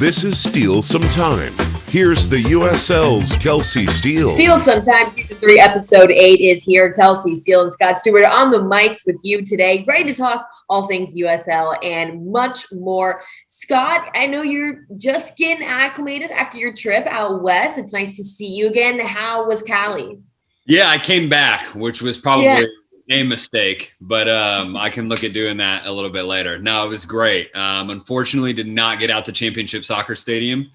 This is Steele Sometime. Here's the USL's Kelsey Steele. Steele Sometime, Season 3, Episode 8 is here. Kelsey Steele and Scott Stewart on the mics with you today, ready to talk all things USL and much more. Scott, I know you're just getting acclimated after your trip out west. It's nice to see you again. How was Cali? Yeah, I came back, which was probably a mistake, but I can look at doing that a little bit later. No, it was great. Unfortunately, did not get out to Championship Soccer Stadium,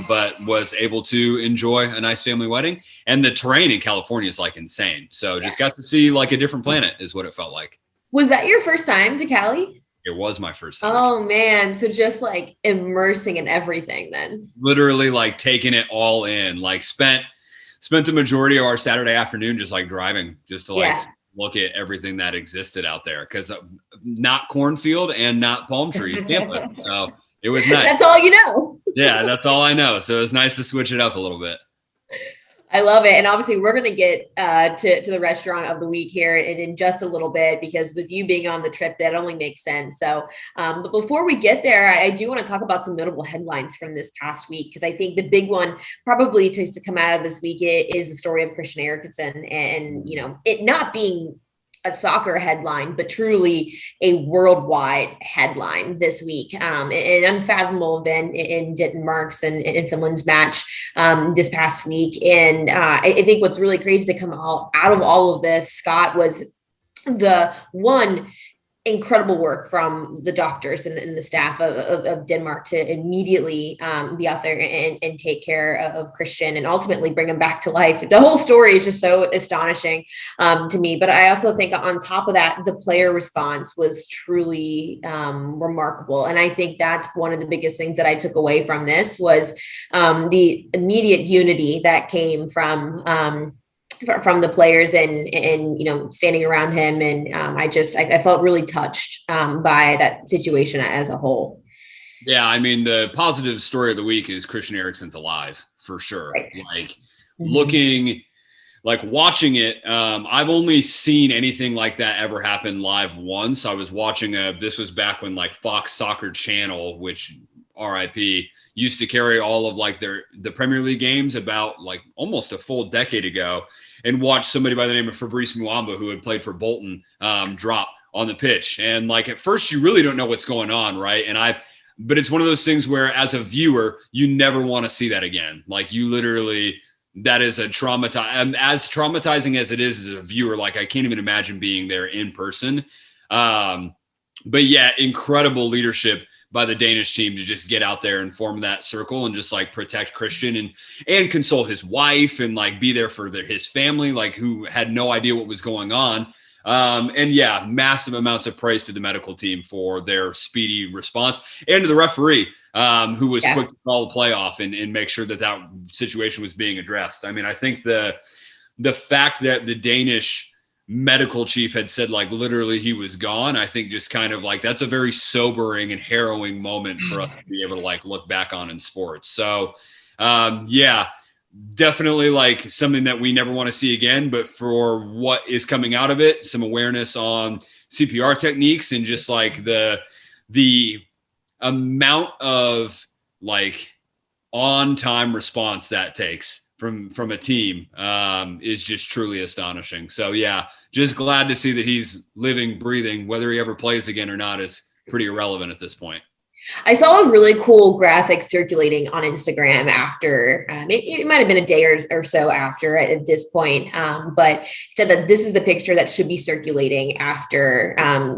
but was able to enjoy a nice family wedding. And the terrain in California is like insane. So just got to see like a different planet is what it felt like. Was that your first time to Cali? It was my first time. Oh, man. So just like immersing in everything then. Literally like taking it all in, like spent the majority of our Saturday afternoon just like driving just to like look at everything that existed out there, because not cornfield and not palm trees, Tampa. So it was nice. That's all you know. Yeah, that's all I know. So it was nice to switch it up a little bit. I love it. And obviously we're going to get to the restaurant of the week here in just a little bit, because with you being on the trip, that only makes sense. So, but before we get there, I do want to talk about some notable headlines from this past week, because I think the big one probably to come out of this week is the story of Christian Eriksen and, you know, it not being a soccer headline, but truly a worldwide headline this week. An unfathomable event in Denmark's and in Finland's match this past week. And I think what's really crazy to come out of all of this, Scott, was the one incredible work from the doctors and the staff of Denmark to immediately be out there and take care of Christian and ultimately bring him back to life. The whole story is just so astonishing to me. But I also think on top of that, the player response was truly remarkable. And I think that's one of the biggest things that I took away from this was the immediate unity that came from the players and you know, standing around him. And I felt really touched by that situation as a whole. Yeah, I mean, the positive story of the week is Christian Eriksen's alive for sure. Right. Like watching it, I've only seen anything like that ever happen live once. I was watching this was back when like Fox Soccer Channel, which RIP, used to carry all of like the Premier League games about like almost a full decade ago, and watch somebody by the name of Fabrice Muamba, who had played for Bolton, drop on the pitch. And like, at first you really don't know what's going on. Right. But it's one of those things where as a viewer, you never want to see that again. Like you literally, that is as traumatizing as it is as a viewer. Like I can't even imagine being there in person. But yeah, incredible leadership by the Danish team to just get out there and form that circle and just like protect Christian and console his wife and like be there for his family, like who had no idea what was going on. And yeah, massive amounts of praise to the medical team for their speedy response and to the referee who was quick to call the playoff and make sure that situation was being addressed. I mean, I think the fact that the Danish medical chief had said like literally he was gone, I think just kind of like that's a very sobering and harrowing moment for us to be able to like look back on in sports. So yeah, definitely like something that we never want to see again, but for what is coming out of it, some awareness on CPR techniques and just like the amount of like on time response that takes from a team is just truly astonishing. So yeah, just glad to see that he's living, breathing. Whether he ever plays again or not is pretty irrelevant at this point. I saw a really cool graphic circulating on Instagram after, it might have been a day or so after at this point, but it said that this is the picture that should be circulating after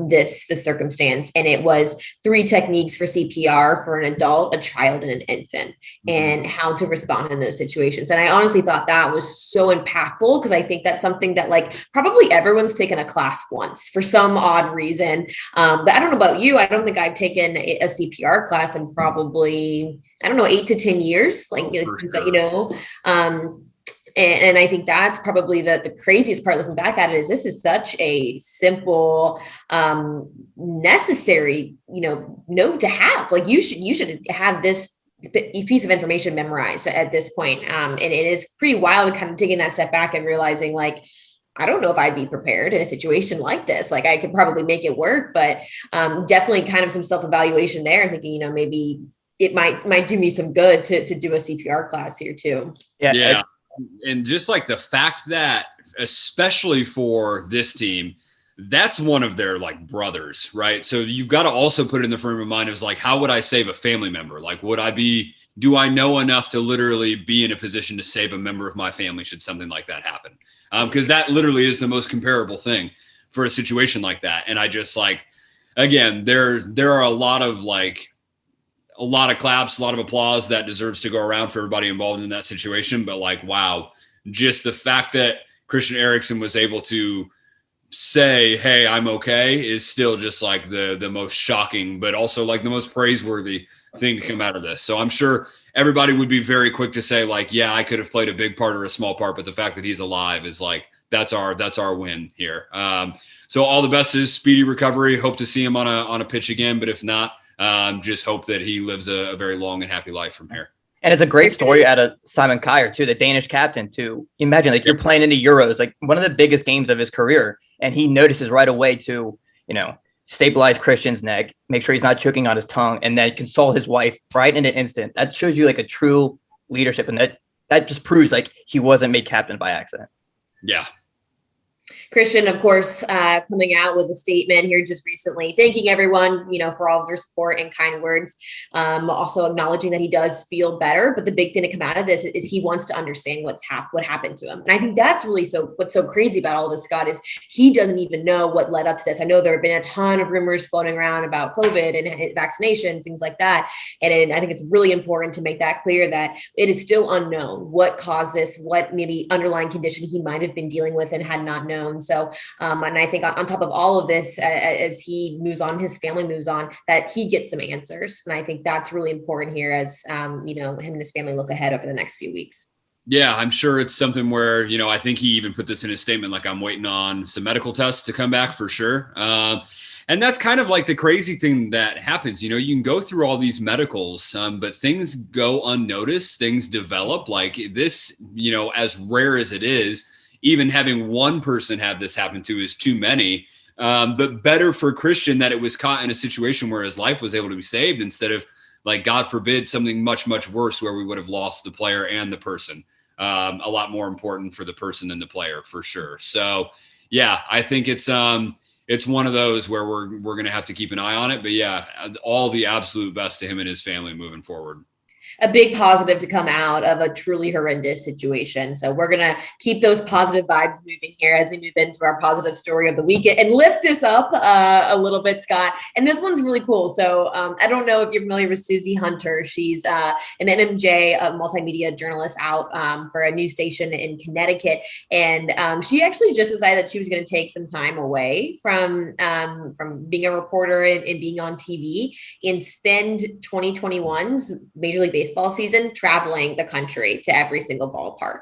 this circumstance. And it was 3 techniques for CPR for an adult, a child, and an infant, and how to respond in those situations. And I honestly thought that was so impactful, because I think that's something that like probably everyone's taken a class once for some odd reason. But I don't know about you. I don't think I've taken a CPR class in probably, 8 to 10 years, you know, and I think that's probably the craziest part looking back at it is this is such a simple, necessary, you know, note to have. Like you should have this piece of information memorized at this point. And it is pretty wild to kind of taking that step back and realizing like, I don't know if I'd be prepared in a situation like this. Like I could probably make it work, but definitely kind of some self-evaluation there and thinking, you know, maybe it might do me some good to do a CPR class here too. Yeah. And just like the fact that, especially for this team, that's one of their like brothers, right? So you've got to also put it in the frame of mind of like, how would I save a family member? Like, do I know enough to literally be in a position to save a member of my family should something like that happen? Because that literally is the most comparable thing for a situation like that. And I just like, again, there are a lot of claps, a lot of applause that deserves to go around for everybody involved in that situation. But like, wow, just the fact that Christian Eriksen was able to say, hey, I'm okay, is still just like the most shocking, but also like the most praiseworthy thing to come out of this. So I'm sure everybody would be very quick to say like, yeah, I could have played a big part or a small part, but the fact that he's alive is like, that's our win here. So all the best is speedy recovery. Hope to see him on a pitch again, but if not, just hope that he lives a very long and happy life from here. And it's a great story out of Simon Kjær too, the Danish captain too. Imagine like you're playing in the Euros, like one of the biggest games of his career, and he notices right away to, stabilize Christian's neck, make sure he's not choking on his tongue, and then console his wife right in an instant. That shows you like a true leadership, and that just proves like he wasn't made captain by accident. Yeah. Christian, of course, coming out with a statement here just recently, thanking everyone, for all of their support and kind words. Also acknowledging that he does feel better, but the big thing to come out of this is he wants to understand what happened to him. And I think that's really what's so crazy about all this, Scott, is he doesn't even know what led up to this. I know there have been a ton of rumors floating around about COVID and vaccinations, things like that. And I think it's really important to make that clear that it is still unknown what caused this, what maybe underlying condition he might have been dealing with and had not known. So, and I think on top of all of this, as he moves on, his family moves on, that he gets some answers. And I think that's really important here as, him and his family look ahead over the next few weeks. Yeah, I'm sure it's something where, I think he even put this in his statement, like I'm waiting on some medical tests to come back for sure. And that's kind of like the crazy thing that happens. You can go through all these medicals, but things go unnoticed, things develop like this, as rare as it is. Even having one person have this happen to is too many, but better for Christian that it was caught in a situation where his life was able to be saved instead of like, God forbid, something much, much worse where we would have lost the player and the person. A lot more important for the person than the player for sure. So yeah, I think it's one of those where we're going to have to keep an eye on it, but yeah, all the absolute best to him and his family moving forward. A big positive to come out of a truly horrendous situation. So we're going to keep those positive vibes moving here as we move into our positive story of the weekend and lift this up a little bit, Scott. And this one's really cool. So I don't know if you're familiar with Susie Hunter. She's an MMJ multimedia journalist out for a news station in Connecticut. And she actually just decided that she was going to take some time away from being a reporter and being on TV and spend 2021's Major League Baseball season traveling the country to every single ballpark.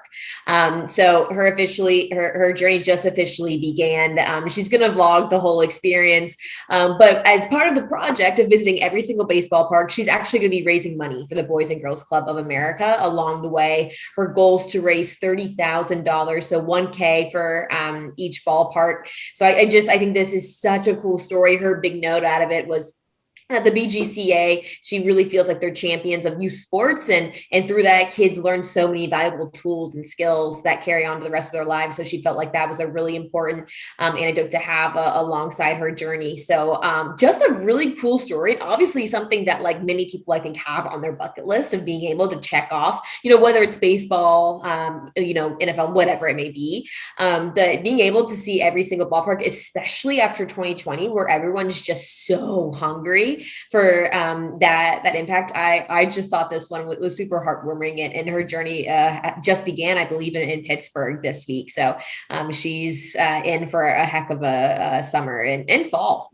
So her journey just officially began. She's going to vlog the whole experience. But as part of the project of visiting every single baseball park, she's actually going to be raising money for the Boys and Girls Club of America along the way. Her goal is to raise $30,000, so $1,000 for each ballpark. So I think this is such a cool story. Her big note out of it was at the BGCA, she really feels like they're champions of youth sports, and through that, kids learn so many valuable tools and skills that carry on to the rest of their lives. So she felt like that was a really important anecdote to have alongside her journey. So just a really cool story, and obviously something that like many people I think have on their bucket list of being able to check off, whether it's baseball, NFL, whatever it may be, that being able to see every single ballpark, especially after 2020, where everyone's just so hungry for that impact. I just thought this one was super heartwarming, and her journey just began, I believe, in Pittsburgh this week. So she's in for a heck of a summer and fall.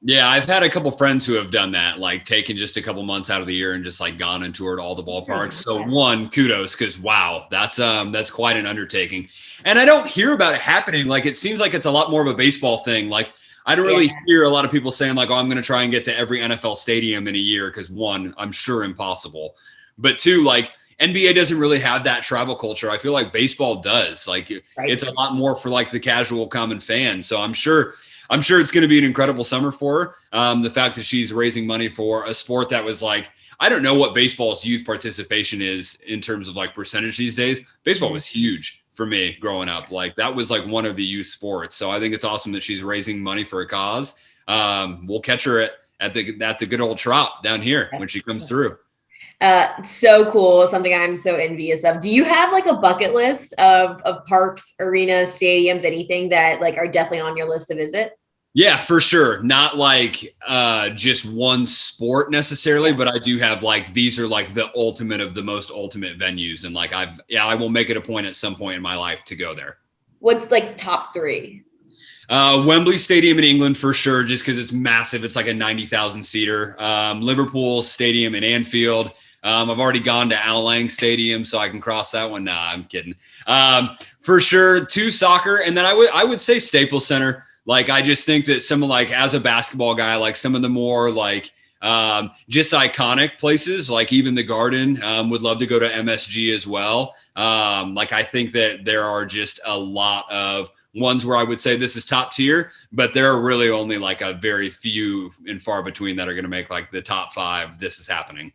Yeah, I've had a couple friends who have done that, like taken just a couple months out of the year and just like gone and toured all the ballparks. So one, kudos, because wow, that's quite an undertaking. And I don't hear about it happening. Like it seems like it's a lot more of a baseball thing. Like I don't really hear a lot of people saying like, oh, I'm going to try and get to every NFL stadium in a year. Because one, I'm sure impossible. But two, like NBA doesn't really have that travel culture. I feel like baseball does. Like it's a lot more for like the casual common fan. So I'm sure it's going to be an incredible summer for her. The fact that she's raising money for a sport that was like, I don't know what baseball's youth participation is in terms of like percentage these days. Baseball was huge for me growing up. Like that was like one of the youth sports. So I think it's awesome that she's raising money for a cause. We'll catch her at the good old Trop down here when she comes through. So cool. Something I'm so envious of. Do you have like a bucket list of parks, arenas, stadiums, anything that like are definitely on your list to visit? Yeah, for sure. Not like just one sport necessarily, but I do have like, these are like the ultimate of the most ultimate venues. And like, I will make it a point at some point in my life to go there. What's like top 3? Wembley Stadium in England for sure, just because it's massive. It's like a 90,000 seater. Liverpool Stadium in Anfield. I've already gone to Al Lang Stadium, so I can cross that one. Nah, I'm kidding. For sure, 2 soccer, and then I would say Staples Center. Like, I just think that some of like, as a basketball guy, like some of the more like just iconic places, like even the Garden, would love to go to MSG as well. Like, I think that there are just a lot of ones where I would say this is top tier, but there are really only like a very few and far between that are going to make like the top 5. This is happening.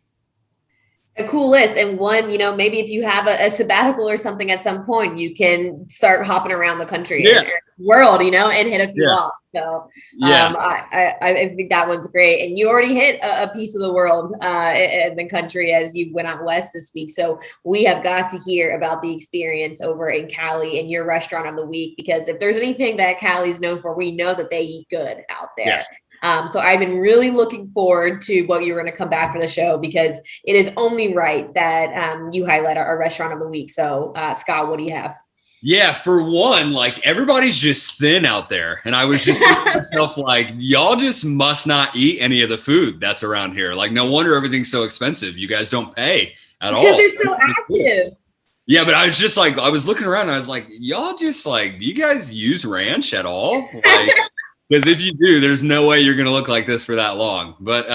A cool list. And one, maybe if you have a sabbatical or something at some point, you can start hopping around the country and world, and hit a few off. So I think that one's great. And you already hit a piece of the world in the country as you went out west this week. So we have got to hear about the experience over in Cali and your restaurant of the week, because if there's anything that Cali is known for, we know that they eat good out there. Yes. So I've been really looking forward to what you're going to come back for the show, because it is only right that you highlight our restaurant of the week. So Scott, what do you have? Yeah, for one, like everybody's just thin out there. And I was just thinking to myself, like, y'all just must not eat any of the food that's around here. Like, no wonder everything's so expensive. You guys don't pay at all. Because they're so active. Yeah, but I was just like, I was looking around and I was like, y'all just like, do you guys use ranch at all? Like, because if you do, there's no way you're going to look like this for that long. But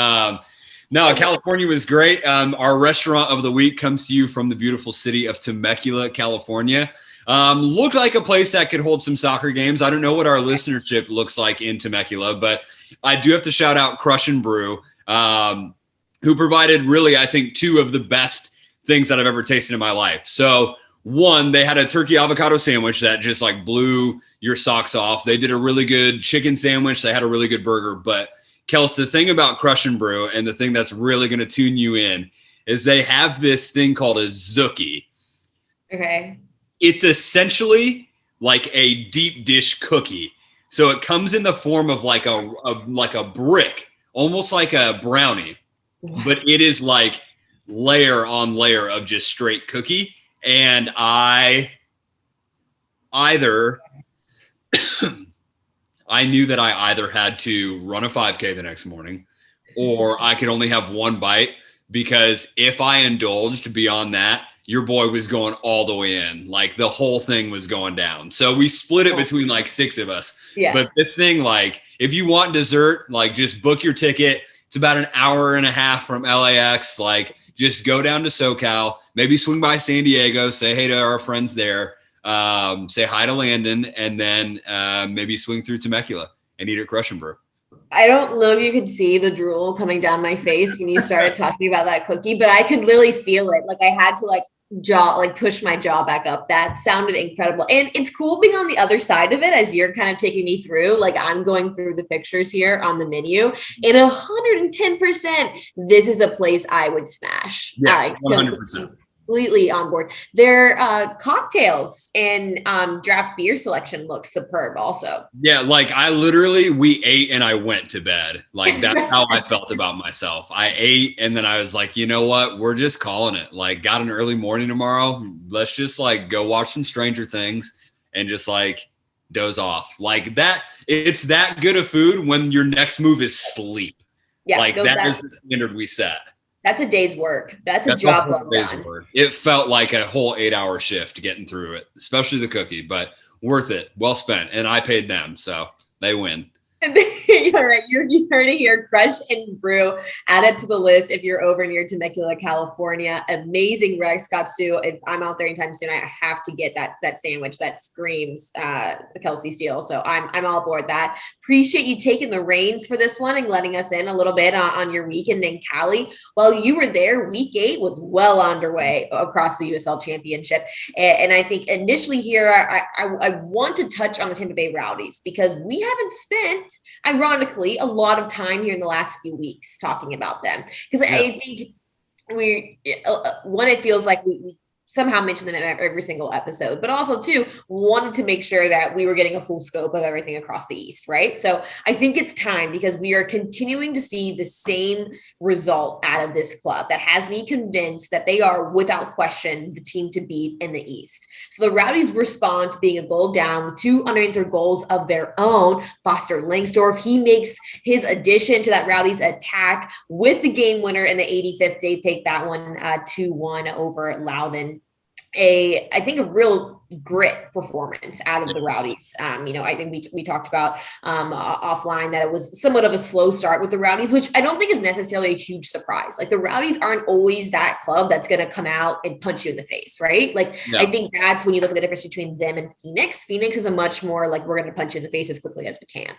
no, California was great. Our restaurant of the week comes to you from the beautiful city of Temecula, California. Looked like a place that could hold some soccer games. I don't know what our listenership looks like in Temecula, but I do have to shout out Crush and Brew, who provided really, I think, 2 of the best things that I've ever tasted in my life. So one, they had a turkey avocado sandwich that just like blew your socks off. They did a really good chicken sandwich. They had a really good burger. But Kels, the thing about Crush and Brew, and the thing that's really going to tune you in, is they have this thing called a Zookie. Okay. It's essentially like a deep dish cookie. So it comes in the form of like a brick, almost like a brownie, but it is like layer on layer of just straight cookie. And I knew that I either had to run a 5K the next morning, or I could only have one bite, because if I indulged beyond that, your boy was going all the way in. Like the whole thing was going down. So we split it between like 6 of us. Yeah. But this thing, like if you want dessert, like just book your ticket. It's about an hour and a half from LAX. Like just go down to SoCal, maybe swing by San Diego, say hey to our friends there, say hi to Landon, and then maybe swing through Temecula and eat at Crush and Brew. I don't know if you could see the drool coming down my face when you started talking about that cookie, but I could literally feel it. Like I had to push my jaw back up. That sounded incredible. And it's cool being on the other side of it as you're kind of taking me through. Like I'm going through the pictures here on the menu, and 110%, this is a place I would smash. Yes, 100%. Completely on board. Their cocktails and draft beer selection looks superb also. Yeah, like we ate and I went to bed. Like that's how I felt about myself. I ate and then I was like, you know what? We're just calling it. Like got an early morning tomorrow. Let's just like go watch some Stranger Things and just like doze off. Like that, it's that good of food when your next move is sleep. Yeah, like that is the standard we set. That's a day's work. That's a job well done. It felt like a whole 8-hour shift getting through it, especially the cookie, but worth it. Well spent. And I paid them, so they win. All right, you heard it here. Crush and Brew. Add it to the list if you're over near Temecula, California. Amazing Rex Scott stew. If I'm out there anytime soon, I have to get that sandwich that screams the Kelsey Steele. So I'm all aboard that. Appreciate you taking the reins for this one and letting us in a little bit on your weekend in Cali. While you were there, week 8 was well underway across the USL Championship. And I think initially here, I want to touch on the Tampa Bay Rowdies because we haven't spent, ironically, a lot of time here in the last few weeks talking about them. Because I think it feels like we somehow mention them in every single episode, but also too wanted to make sure that we were getting a full scope of everything across the East, right? So I think it's time because we are continuing to see the same result out of this club that has me convinced that they are without question the team to beat in the East. So the Rowdies respond to being a goal down with 2 unanswered goals of their own. Foster Langsdorff, he makes his addition to that Rowdies attack with the game winner in the 85th. They take that one 2-1 over Loudon. I think a real grit performance out of the Rowdies. I think we talked about offline that it was somewhat of a slow start with the Rowdies, which I don't think is necessarily a huge surprise. Like the Rowdies aren't always that club that's going to come out and punch you in the face, right? I think that's when you look at the difference between them and Phoenix. Phoenix is a much more like we're going to punch you in the face as quickly as we can,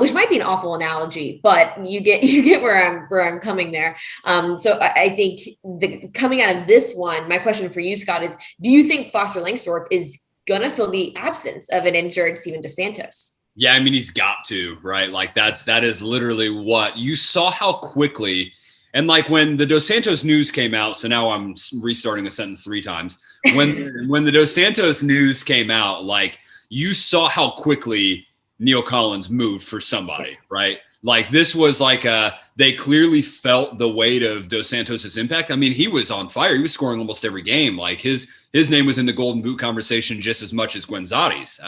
which might be an awful analogy, but you get where I'm coming there. So I think coming out of this one, my question for you, Scott, is do you think Foster Langsdorff is going to fill the absence of an injured Steven Dos Santos? Yeah, I mean, he's got to, right? Like that is literally what you saw how quickly. And like when the Dos Santos news came out, so now I'm restarting a sentence 3 times. When the Dos Santos news came out, like you saw how quickly Neil Collins moved for somebody, right? Like this was like they clearly felt the weight of Dos Santos' impact. I mean, he was on fire. He was scoring almost every game. Like his name was in the Golden Boot conversation just as much as Guenzati's.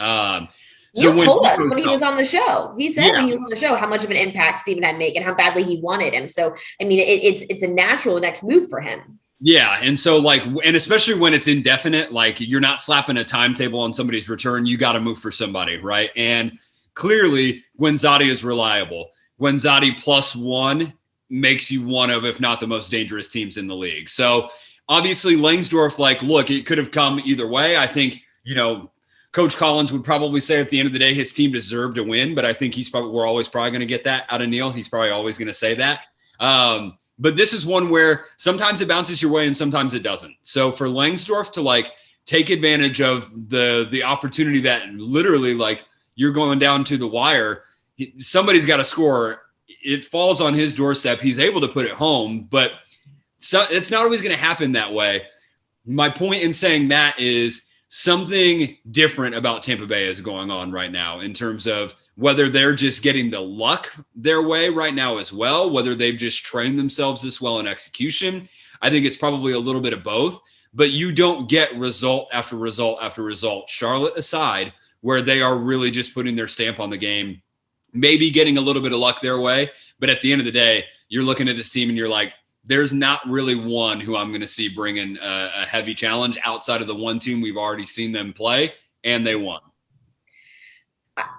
Neil told us when he was on the show. He said when he was on the show how much of an impact Steven had made and how badly he wanted him. So, I mean, it's a natural next move for him. Yeah. And so and especially when it's indefinite, like you're not slapping a timetable on somebody's return. You got to move for somebody, right? And clearly Guenzati is reliable. Guenzati +1 makes you one of, if not the most dangerous teams in the league. So obviously Langsdorff, look, it could have come either way. I think, Coach Collins would probably say at the end of the day, his team deserved to win, but I think we're always probably going to get that out of Neil. He's probably always going to say that. But this is one where sometimes it bounces your way and sometimes it doesn't. So for Langsdorff to take advantage of the opportunity that literally you're going down to the wire, somebody's got to score. It falls on his doorstep. He's able to put it home, but it's not always going to happen that way. My point in saying that is something different about Tampa Bay is going on right now in terms of whether they're just getting the luck their way right now as well, whether they've just trained themselves this well in execution. I think it's probably a little bit of both, but you don't get result after result after result, Charlotte aside, where they are really just putting their stamp on the game, maybe getting a little bit of luck their way. But at the end of the day, you're looking at this team and you're like, there's not really one who I'm going to see bring in a heavy challenge outside of the one team we've already seen them play, and they won.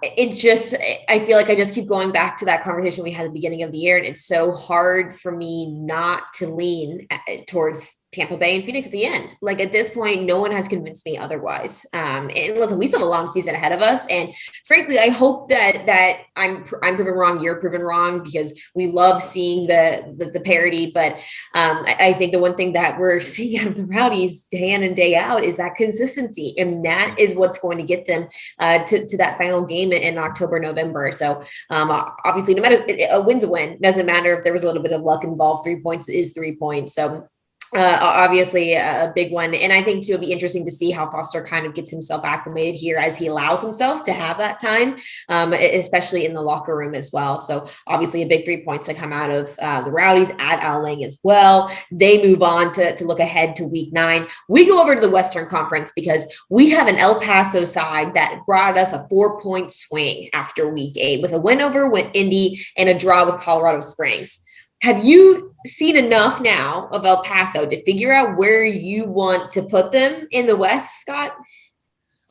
It's just, I feel like I just keep going back to that conversation we had at the beginning of the year, and it's so hard for me not to lean towards Tampa Bay and Phoenix at the end. Like at this point, no one has convinced me otherwise. And listen, we still have a long season ahead of us. And frankly, I hope that I'm proven wrong. You're proven wrong because we love seeing the parity. But I think the one thing that we're seeing out of the Rowdies day in and day out is that consistency. And that is what's going to get them to that final game in October, November. So obviously, no matter a win's a win. It doesn't matter if there was a little bit of luck involved. 3 points is 3 points. So obviously a big one. And I think too, it'll be interesting to see how Foster kind of gets himself acclimated here as he allows himself to have that time, especially in the locker room as well. So obviously a big 3 points to come out of the Rowdies at Al Lang as well. They move on to look ahead to week 9. We go over to the Western Conference because we have an El Paso side that brought us a 4-point swing after week 8 with a win over Indy and a draw with Colorado Springs. Have you seen enough now of El Paso to figure out where you want to put them in the West, Scott?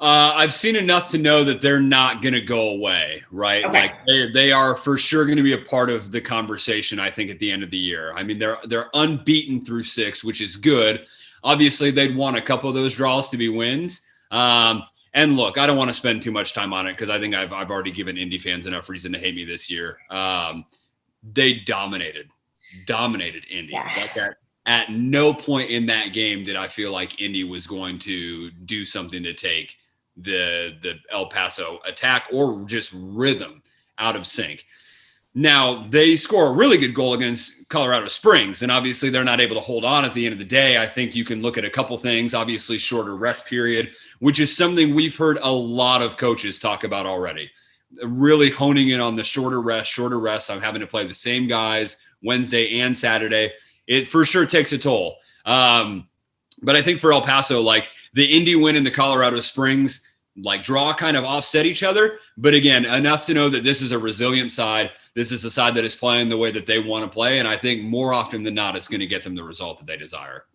I've seen enough to know that they're not going to go away, right? Okay. Like they are for sure going to be a part of the conversation, I think, at the end of the year. I mean, they're unbeaten through 6, which is good. Obviously, they'd want a couple of those draws to be wins. And look, I don't want to spend too much time on it because I think I've already given Indy fans enough reason to hate me this year. They dominated Indy. Yeah. Like that. At no point in that game did I feel like Indy was going to do something to take the El Paso attack or just rhythm out of sync. Now, they score a really good goal against Colorado Springs, and obviously they're not able to hold on at the end of the day. I think you can look at a couple things, obviously shorter rest period, which is something we've heard a lot of coaches talk about already. Really honing in on the shorter rest. I'm having to play the same guys Wednesday and Saturday. It for sure takes a toll. But I think for El Paso, like the Indy win and the Colorado Springs like draw kind of offset each other. But again, enough to know that this is a resilient side. This is a side that is playing the way that they want to play. And I think more often than not, it's going to get them the result that they desire.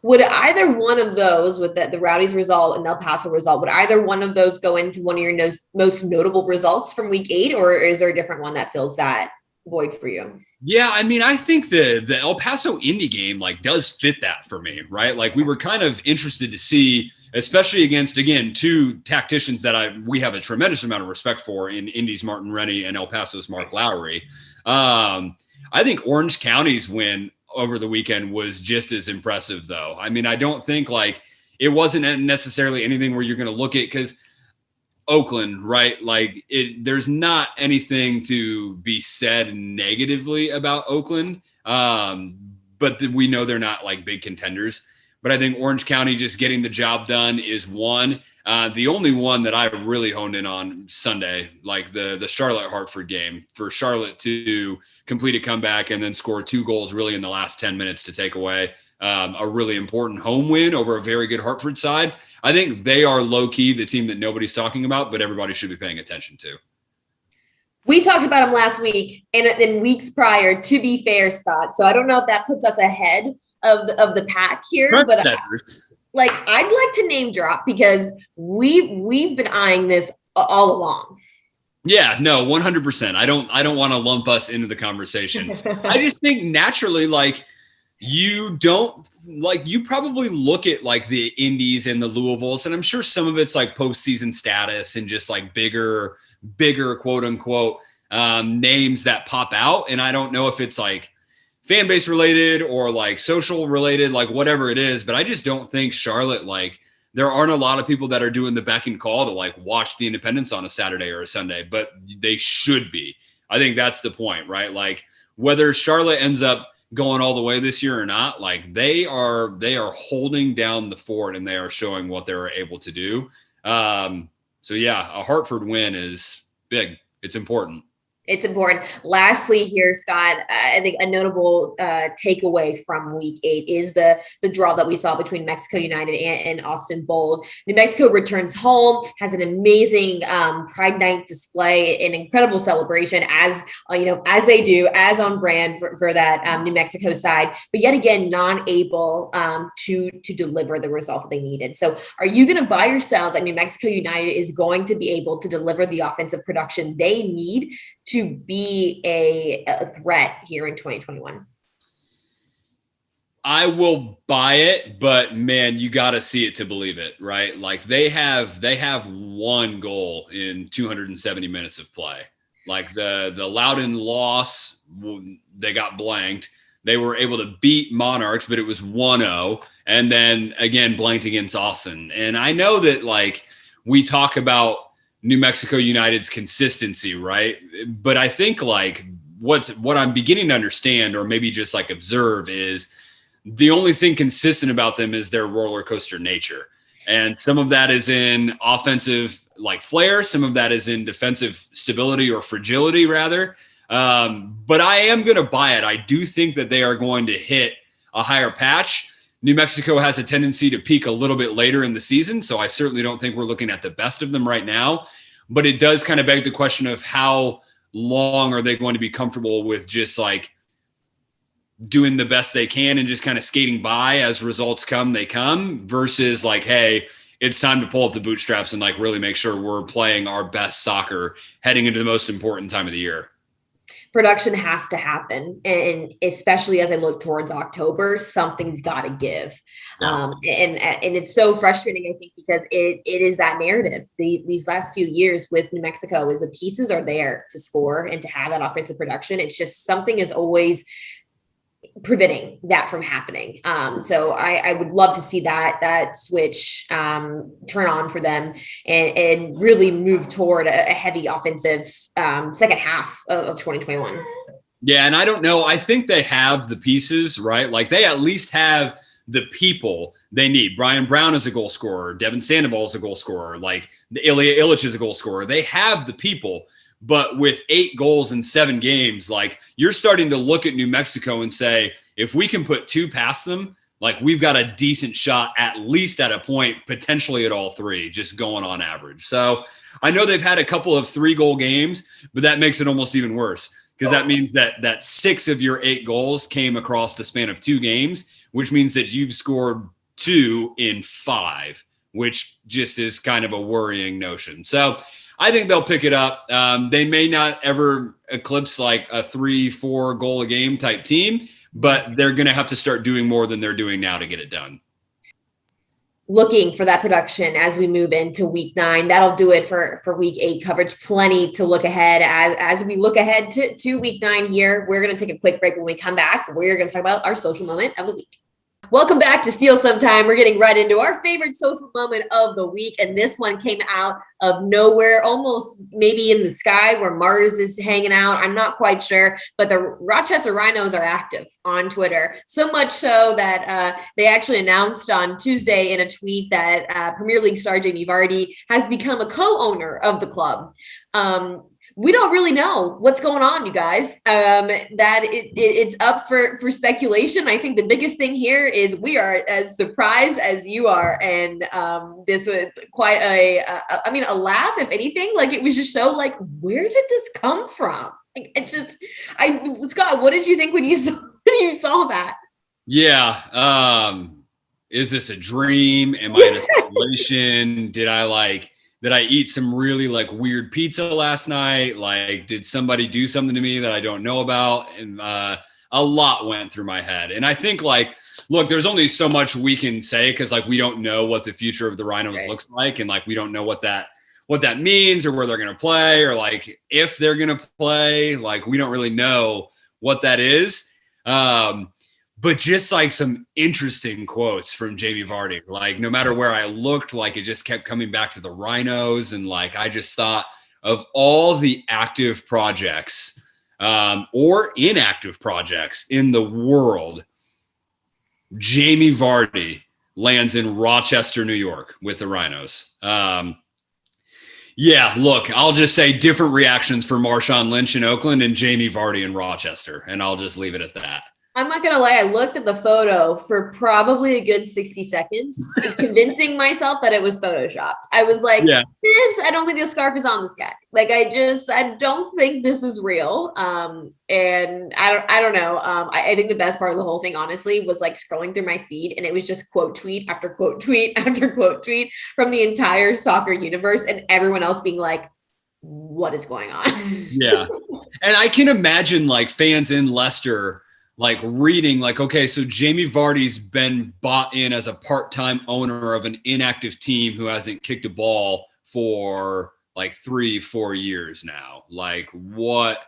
Would either one of those, with the Rowdies result and El Paso result, would either one of those go into one of your most notable results from week 8, or is there a different one that fills that void for you? Yeah, I mean, I think the El Paso Indy game like does fit that for me, right? Like we were kind of interested to see, especially against, again, 2 tacticians that we have a tremendous amount of respect for in Indy's Martin Rennie and El Paso's Mark Lowry. I think Orange County's win over the weekend was just as impressive, though. I mean, I don't think like it wasn't necessarily anything where you're going to look at because Oakland, right? Like there's not anything to be said negatively about Oakland. But we know they're not like big contenders. But I think Orange County just getting the job done is one. The only one that I really honed in on Sunday, like the Charlotte-Hartford game, for Charlotte to complete a comeback and then score 2 goals really in the last 10 minutes to take away a really important home win over a very good Hartford side. I think they are low-key the team that nobody's talking about, but everybody should be paying attention to. We talked about them last week and in weeks prior, to be fair, Scott. So I don't know if that puts us ahead of the pack here, but I'd like to name drop because we've been eyeing this all along. Yeah, no, 100%. I don't want to lump us into the conversation. I just think naturally, like you probably look at like the Indies and the Louisvilles, and I'm sure some of it's like postseason status and just like bigger quote unquote names that pop out. And I don't know if it's like fan base related or like social related, like whatever it is. But I just don't think Charlotte, like there aren't a lot of people that are doing the beck and call to like watch the Independence on a Saturday or a Sunday, but they should be. I think that's the point, right? Like whether Charlotte ends up going all the way this year or not, like they are holding down the fort and they are showing what they're able to do. So yeah, a Hartford win is big. It's important. It's important. Lastly here, Scott, I think a notable takeaway from week 8 is the draw that we saw between Mexico United and Austin Bold. New Mexico returns home, has an amazing Pride Night display, an incredible celebration as they do, as on brand for that New Mexico side, but yet again, non-able to deliver the result that they needed. So are you going to buy or sell that New Mexico United is going to be able to deliver the offensive production they need to be a threat here in 2021? I will buy it, but man, you got to see it to believe it, right? Like they have 1 goal in 270 minutes of play. Like the Loudoun loss, they got blanked. They were able to beat Monarchs, but it was 1-0. And then again, blanked against Austin. And I know that like we talk about New Mexico United's consistency, right? But I think like what I'm beginning to understand or maybe just like observe is the only thing consistent about them is their roller coaster nature. And some of that is in offensive like flair. Some of that is in defensive stability or fragility rather. But I am going to buy it. I do think that they are going to hit a higher patch. New Mexico has a tendency to peak a little bit later in the season, so I certainly don't think we're looking at the best of them right now. But it does kind of beg the question of how long are they going to be comfortable with just like doing the best they can and just kind of skating by as results come, they come, versus like, hey, it's time to pull up the bootstraps and like really make sure we're playing our best soccer heading into the most important time of the year. Production has to happen, and especially as I look towards October, something's got to give. Yeah. And it's so frustrating, I think, because it is that narrative. These last few years with New Mexico, is the pieces are there to score and to have that offensive production. It's just something is always preventing that from happening. So I would love to see that switch turn on for them and really move toward a heavy offensive second half of 2021. Yeah, and I don't know. I think they have the pieces, right? Like they at least have the people they need. Brian Brown is a goal scorer. Devin Sandoval is a goal scorer. Like Ilya Illich is a goal scorer. They have the people. But with 8 goals in 7 games, like you're starting to look at New Mexico and say, if we can put 2 past them, like we've got a decent shot, at least at a point, potentially at all 3, just going on average. So I know they've had a couple of 3-goal games, but that makes it almost even worse because that means that 6 of your 8 goals came across the span of 2 games, which means that you've scored 2 in 5, which just is kind of a worrying notion. So I think they'll pick it up. They may not ever eclipse like a 3-4 goal a game type team, but they're going to have to start doing more than they're doing now to get it done. Looking for that production as we move into week 9. That'll do it for week 8 coverage. Plenty to look ahead as we look ahead to week 9 here. We're going to take a quick break. When we come back, we're going to talk about our social moment of the week. Welcome back to Steele Sometime. We're getting right into our favorite social moment of the week. And this one came out of nowhere, almost maybe in the sky where Mars is hanging out. I'm not quite sure, but the Rochester Rhinos are active on Twitter. So much so that they actually announced on Tuesday in a tweet that Premier League star Jamie Vardy has become a co-owner of the club. We don't really know what's going on, you guys. It's up for speculation. I think the biggest thing here is we are as surprised as you are. And this was quite a laugh, if anything. Like, it was just so like, where did this come from? Like, Scott, what did you think when you saw that? Yeah. Is this a dream? Am I in a simulation? Did I eat some really like weird pizza last night? Like, did somebody do something to me that I don't know about? And a lot went through my head. And I think like, look, there's only so much we can say because like we don't know what the future of the Rhinos looks like, and like we don't know what that means or where they're going to play or like if they're going to play. Like we don't really know what that is. But just like some interesting quotes from Jamie Vardy, like no matter where I looked, like it just kept coming back to the Rhinos. And like, I just thought of all the active projects or inactive projects in the world, Jamie Vardy lands in Rochester, New York with the Rhinos. Yeah, look, I'll just say different reactions for Marshawn Lynch in Oakland and Jamie Vardy in Rochester. And I'll just leave it at that. I'm not going to lie. I looked at the photo for probably a good 60 seconds, convincing myself that it was Photoshopped. I was like, I don't think this scarf is on this guy. Like, I don't think this is real. And I don't know. I think the best part of the whole thing, honestly, was like scrolling through my feed, and it was just quote tweet after quote tweet after quote tweet from the entire soccer universe, and everyone else being like, what is going on? Yeah. And I can imagine like fans in Leicester like reading like, okay, so Jamie Vardy's been bought in as a part-time owner of an inactive team who hasn't kicked a ball for like 3-4 years now. Like, what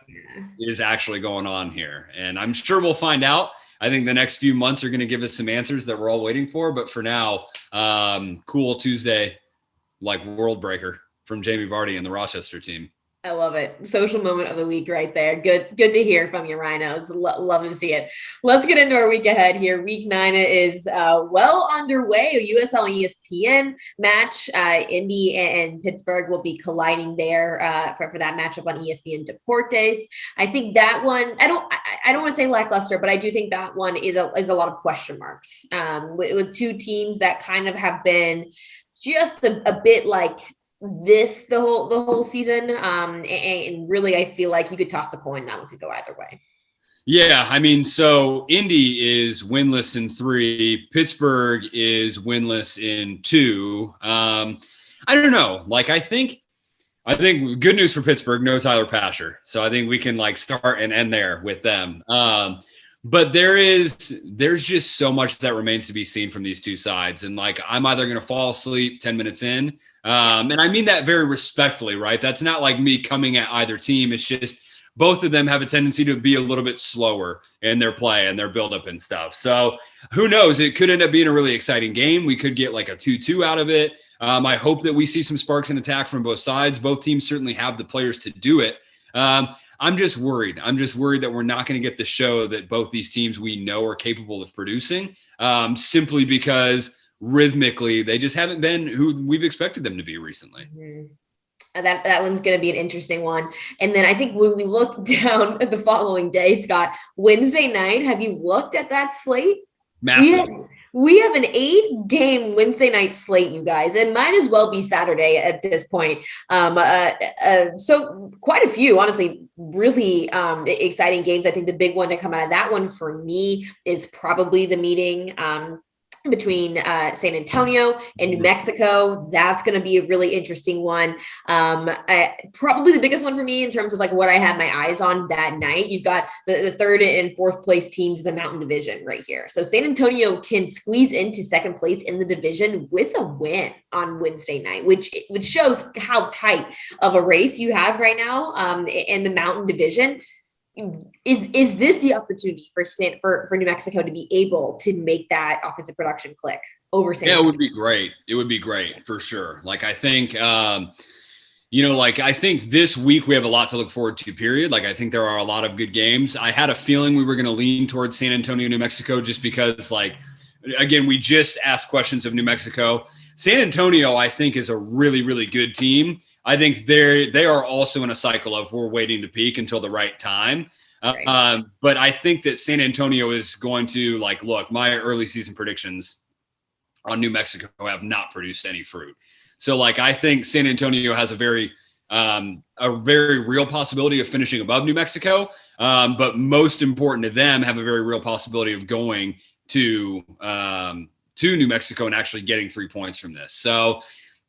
is actually going on here? And I'm sure we'll find out. I think the next few months are going to give us some answers that we're all waiting for. But for now, cool Tuesday, like world breaker from Jamie Vardy and the Rochester team. I love it. Social moment of the week right there. Good to hear from you, Rhinos. Love to see it. Let's get into our week ahead here. Week 9 is well underway. A USL and ESPN match. Indy and Pittsburgh will be colliding there for that matchup on ESPN Deportes. I think that one, I don't want to say lackluster, but I do think that one is a lot of question marks with two teams that kind of have been just a bit like this the whole season, and really I feel like you could toss the coin, that one could go either way. Yeah, I mean, so Indy is winless in 3. Pittsburgh is winless in 2. I don't know. Like, I think good news for Pittsburgh, no Tyler Pasher. So I think we can like start and end there with them. But there's just so much that remains to be seen from these two sides. And like, I'm either going to fall asleep 10 minutes in. And I mean that very respectfully, right? That's not like me coming at either team. It's just both of them have a tendency to be a little bit slower in their play and their buildup and stuff. So who knows? It could end up being a really exciting game. We could get like a 2-2 out of it. I hope that we see some sparks in attack from both sides. Both teams certainly have the players to do it. I'm just worried. I'm just worried that we're not going to get the show that both these teams we know are capable of producing, simply because rhythmically they just haven't been who we've expected them to be recently. Mm-hmm. That one's going to be an interesting one. And then I think when we look down at the following day, Scott, Wednesday night, have you looked at that slate? Massive. We have an 8-game Wednesday night slate, you guys, and might as well be Saturday at this point. So quite a few, honestly, really exciting games. I think the big one to come out of that one for me is probably the meeting between San Antonio and New Mexico. That's going to be a really interesting one. Probably the biggest one for me in terms of like what I have my eyes on that night. You've got the 3rd and 4th place teams of the Mountain Division right here. So San Antonio can squeeze into 2nd place in the division with a win on Wednesday night, which shows how tight of a race you have right now in the Mountain Division. Is this the opportunity for New Mexico to be able to make that offensive production click over San Antonio? It would be great. It would be great for sure. Like, I think, I think this week we have a lot to look forward to, period. Like, I think there are a lot of good games. I had a feeling we were going to lean towards San Antonio, New Mexico, just because, like, again, we just asked questions of New Mexico. San Antonio, I think, is a really, really good team. I think they are also in a cycle of we're waiting to peak until the right time. Right. But I think that San Antonio is going to, like, look, my early season predictions on New Mexico have not produced any fruit. So, like, I think San Antonio has a very real possibility of finishing above New Mexico. But most important to them, have a very real possibility of going to New Mexico and actually getting 3 points from this. So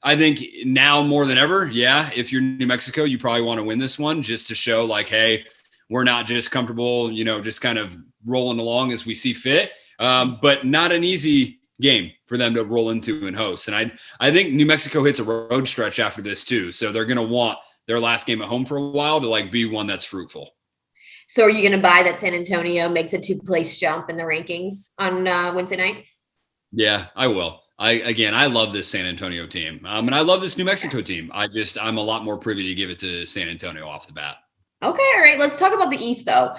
I think now more than ever, if you're New Mexico, you probably want to win this one just to show like, hey, we're not just comfortable, just kind of rolling along as we see fit, but not an easy game for them to roll into and host. And I think New Mexico hits a road stretch after this too. So they're going to want their last game at home for a while to like be one that's fruitful. So are you going to buy that San Antonio makes a 2-place jump in the rankings on Wednesday night? Yeah, I will. I love this San Antonio team. And I love this New Mexico team. I'm a lot more privy to give it to San Antonio off the bat. Okay, all right. Let's talk about the East, though.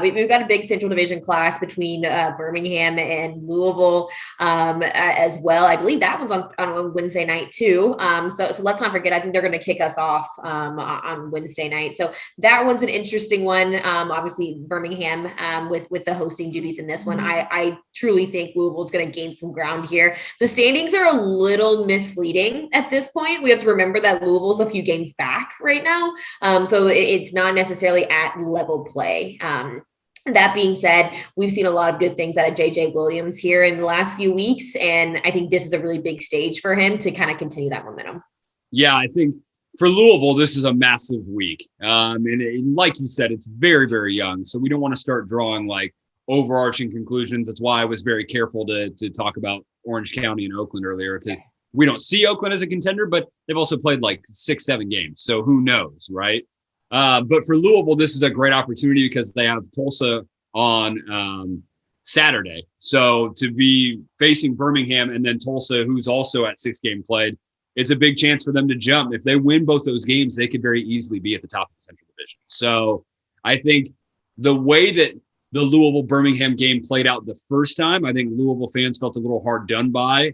We've got a big Central Division class between Birmingham and Louisville as well. I believe that one's on Wednesday night too. So let's not forget. I think they're going to kick us off on Wednesday night. So that one's an interesting one. Obviously, Birmingham with the hosting duties in this one. I truly think Louisville is going to gain some ground here. The standings are a little misleading at this point. We have to remember that Louisville's a few games back right now. So it's not necessarily at level play. That being said, we've seen a lot of good things out of JJ Williams here in the last few weeks. And I think this is a really big stage for him to kind of continue that momentum. Yeah, I think for Louisville, this is a massive week. And like you said, it's very, very young. So we don't want to start drawing like overarching conclusions. That's why I was very careful to talk about Orange County and Oakland earlier, because we don't see Oakland as a contender, but they've also played like 6-7 games. So who knows, right? But for Louisville, this is a great opportunity because they have Tulsa on Saturday. So to be facing Birmingham and then Tulsa, who's also at 6 games played, it's a big chance for them to jump. If they win both those games, they could very easily be at the top of the Central Division. So I think the way that the Louisville-Birmingham game played out the first time, I think Louisville fans felt a little hard done by.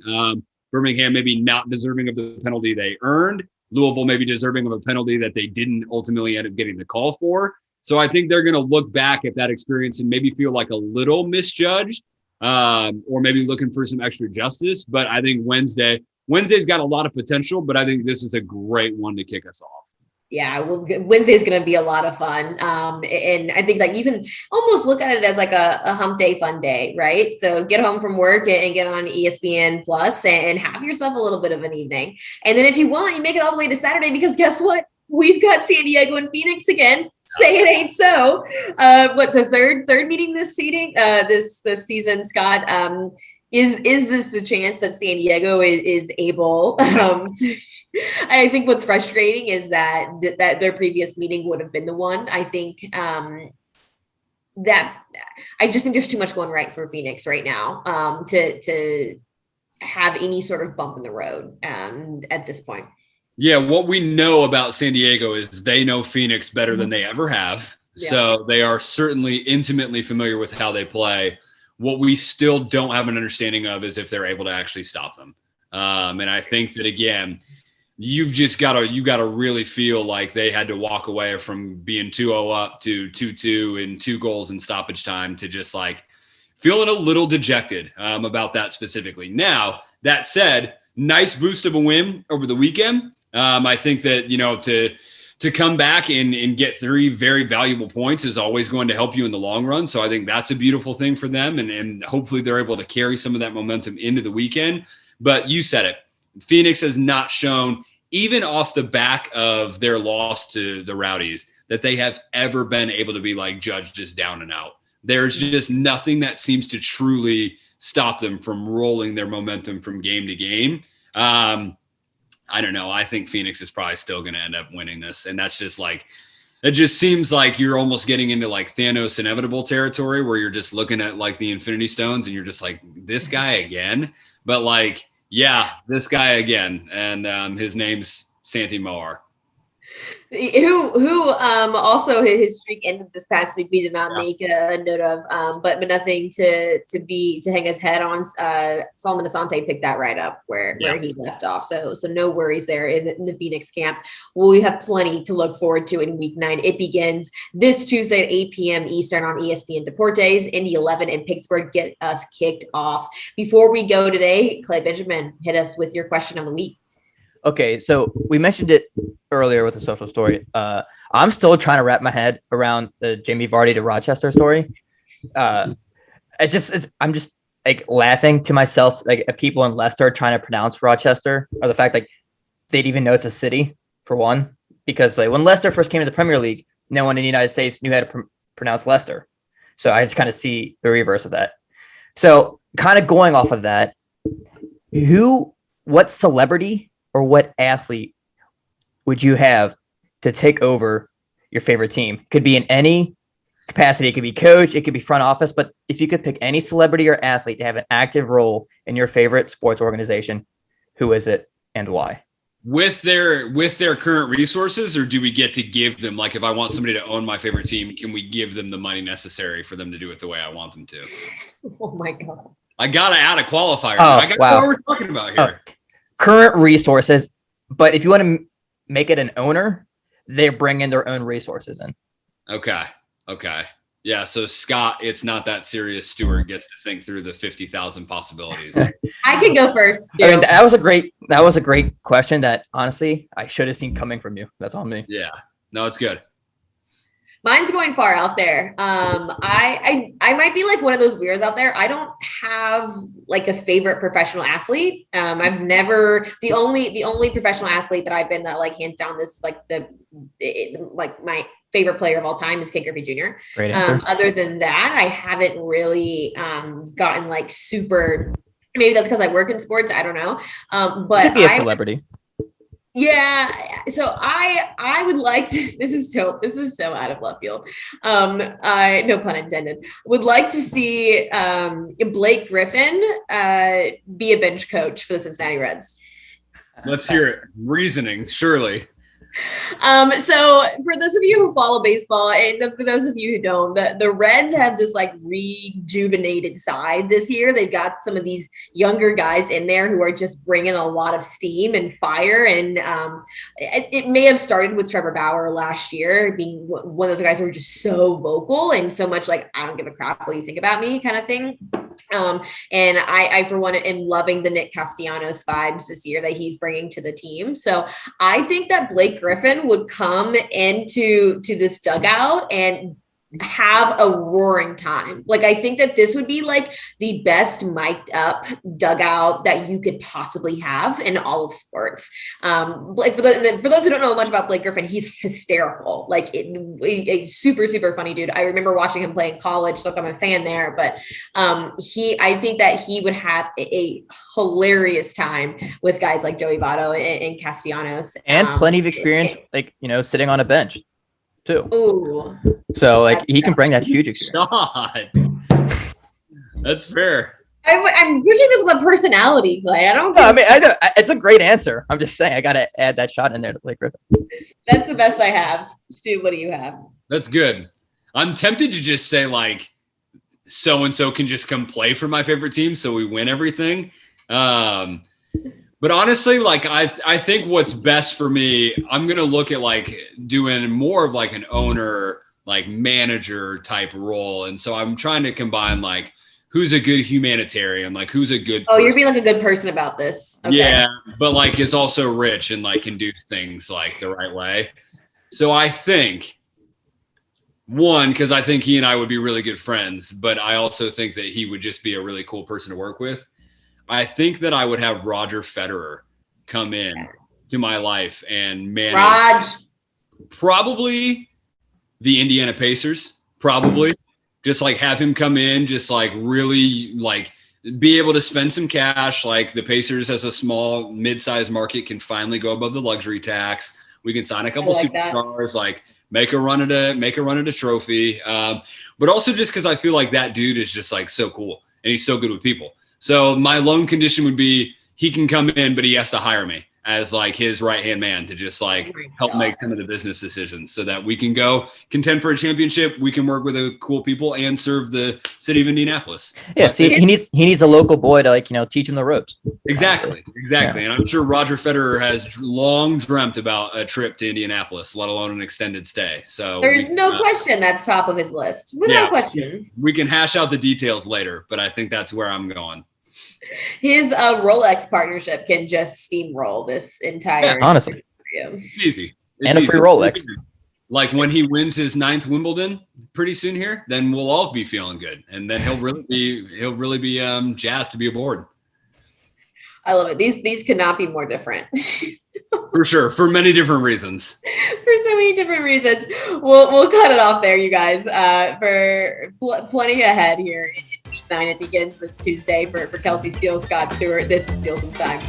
Birmingham maybe not deserving of the penalty they earned. Louisville may be deserving of a penalty that they didn't ultimately end up getting the call for. So I think they're going to look back at that experience and maybe feel like a little misjudged or maybe looking for some extra justice. But I think Wednesday's got a lot of potential, but I think this is a great one to kick us off. Yeah, well, Wednesday is going to be a lot of fun. And I think that you can almost look at it as like a hump day, fun day, right? So get home from work and get on ESPN Plus and have yourself a little bit of an evening. And then if you want, you make it all the way to Saturday, because guess what? We've got San Diego and Phoenix again. Say it ain't so. What, the third meeting this season, Scott? Is this the chance that San Diego is able to? I think what's frustrating is that their previous meeting would have been the one. I think that I just think there's too much going right for Phoenix right now to have any sort of bump in the road at this point. Yeah, what we know about San Diego is they know Phoenix better than they ever have. Yeah. So they are certainly intimately familiar with how they play. What we still don't have an understanding of is if they're able to actually stop them. And I think that, again, you got to really feel like they had to walk away from being 2-0 up to 2-2 and 2 goals in stoppage time to just like feeling a little dejected about that specifically. Now, that said, nice boost of a win over the weekend. I think that, to come back and get 3 very valuable points is always going to help you in the long run. So I think that's a beautiful thing for them. And hopefully they're able to carry some of that momentum into the weekend. But you said it, Phoenix has not shown, even off the back of their loss to the Rowdies, that they have ever been able to be like judged as down and out. There's just nothing that seems to truly stop them from rolling their momentum from game to game. I don't know. I think Phoenix is probably still going to end up winning this. And that's just like, it just seems like you're almost getting into like Thanos inevitable territory where you're just looking at like the Infinity Stones and you're just like, this guy again. But like, yeah, this guy again. And his name's Santi Moar. Who also his streak ended this past week. We did not make a note of, but nothing to hang his head on. Solomon Asante picked that right up where he left off. So no worries there in the Phoenix camp. We have plenty to look forward to in week 9. It begins this Tuesday at 8 p.m. Eastern on ESPN Deportes. Indy 11 and Pittsburgh get us kicked off. Before we go today, Clay Benjamin, hit us with your question of the week. Okay, so we mentioned it earlier with the social story. I'm still trying to wrap my head around the Jamie Vardy to Rochester story. I'm just like laughing to myself, like at people in Leicester trying to pronounce Rochester, or the fact like they'd even know it's a city for one, because like when Leicester first came to the Premier League, no one in the United States knew how to pronounce Leicester. So I just kind of see the reverse of that. So kind of going off of that, what celebrity or what athlete would you have to take over your favorite team? Could be in any capacity. It could be coach, it could be front office, but if you could pick any celebrity or athlete to have an active role in your favorite sports organization, who is it and why? With their current resources, or do we get to give them, like if I want somebody to own my favorite team, can we give them the money necessary for them to do it the way I want them to? Oh my God. I got to add a qualifier. Oh, I got wow. what we're talking about here. Current resources, but if you want to make it an owner, they bring in their own resources in. Okay. Yeah, so Scott, it's not that serious. Stuart gets to think through the 50,000 possibilities. I can go first. I mean, that was a great question that honestly I should have seen coming from you. That's on me. Yeah, no, it's good. Mine's going far out there. I might be like one of those weirdos out there. I don't have like a favorite professional athlete. I've never, the only professional athlete that I've been that like hands down this like my favorite player of all time is Ken Griffey Jr. Great answer. Other than that, I haven't really gotten like super. Maybe that's because I work in sports. I don't know. But you could be a celebrity. Yeah. So I would like to, this is so out of left field. I, no pun intended, would like to see Blake Griffin be a bench coach for the Cincinnati Reds. Let's hear it. Reasoning, surely. So for those of you who follow baseball, and for those of you who don't, the Reds have this like rejuvenated side this year. They've got some of these younger guys in there who are just bringing a lot of steam and fire. And it may have started with Trevor Bauer last year being one of those guys who were just so vocal and so much like, I don't give a crap what you think about me kind of thing. And I, for one, am loving the Nick Castellanos vibes this year that he's bringing to the team. So I think that Blake Griffin would come into this dugout and have a roaring time. Like, I think that this would be like the best mic'd up dugout that you could possibly have in all of sports. Like for those who don't know much about Blake Griffin, he's hysterical, like a super, super funny dude. I remember watching him play in college, so I'm a fan there, but I think that he would have a hilarious time with guys like Joey Votto and Castellanos. And plenty of experience, like, sitting on a bench too. Ooh. So like he can bring that huge experience. God. That's fair. I'm pushing this with a personality, Clay. I don't. No, I mean, I know it's a great answer. I'm just saying I got to add that shot in there to Blake Griffin. That's the best I have. Stu, what do you have? That's good. I'm tempted to just say like so-and-so can just come play for my favorite team so we win everything. But honestly, like I think what's best for me, I'm going to look at like doing more of like an owner, like manager type role. And so I'm trying to combine like who's a good humanitarian, like who's a good person. You're being like a good person about this. Okay. Yeah, but like is also rich and like can do things like the right way. So I think one, because I think he and I would be really good friends, but I also think that he would just be a really cool person to work with. I think that I would have Roger Federer come in to my life and manage probably the Indiana Pacers, probably just like have him come in, just like really like be able to spend some cash. Like the Pacers as a small mid-sized market can finally go above the luxury tax. We can sign a couple superstars, like make a run at a trophy. But also just because I feel like that dude is just like so cool and he's so good with people. So my lone condition would be he can come in, but he has to hire me as like his right-hand man to just like help make some of the business decisions so that we can go contend for a championship. We can work with cool people and serve the city of Indianapolis. Yeah. See, he needs a local boy to like, teach him the ropes. Exactly. Yeah. And I'm sure Roger Federer has long dreamt about a trip to Indianapolis, let alone an extended stay. So there's no question that's top of his list. Without question. We can hash out the details later, but I think that's where I'm going. His Rolex partnership can just steamroll this entire. Yeah, honestly, it's easy. And a free Rolex. Like when he wins his 9th Wimbledon pretty soon here, then we'll all be feeling good, and then he'll really be jazzed to be aboard. I love it. These could not be more different. For sure, for many different reasons. For so many different reasons. We'll cut it off there, you guys. For plenty ahead here in week 9. It begins this Tuesday for Kelsey, Steele, Scott Stewart. This is Steele Some Time.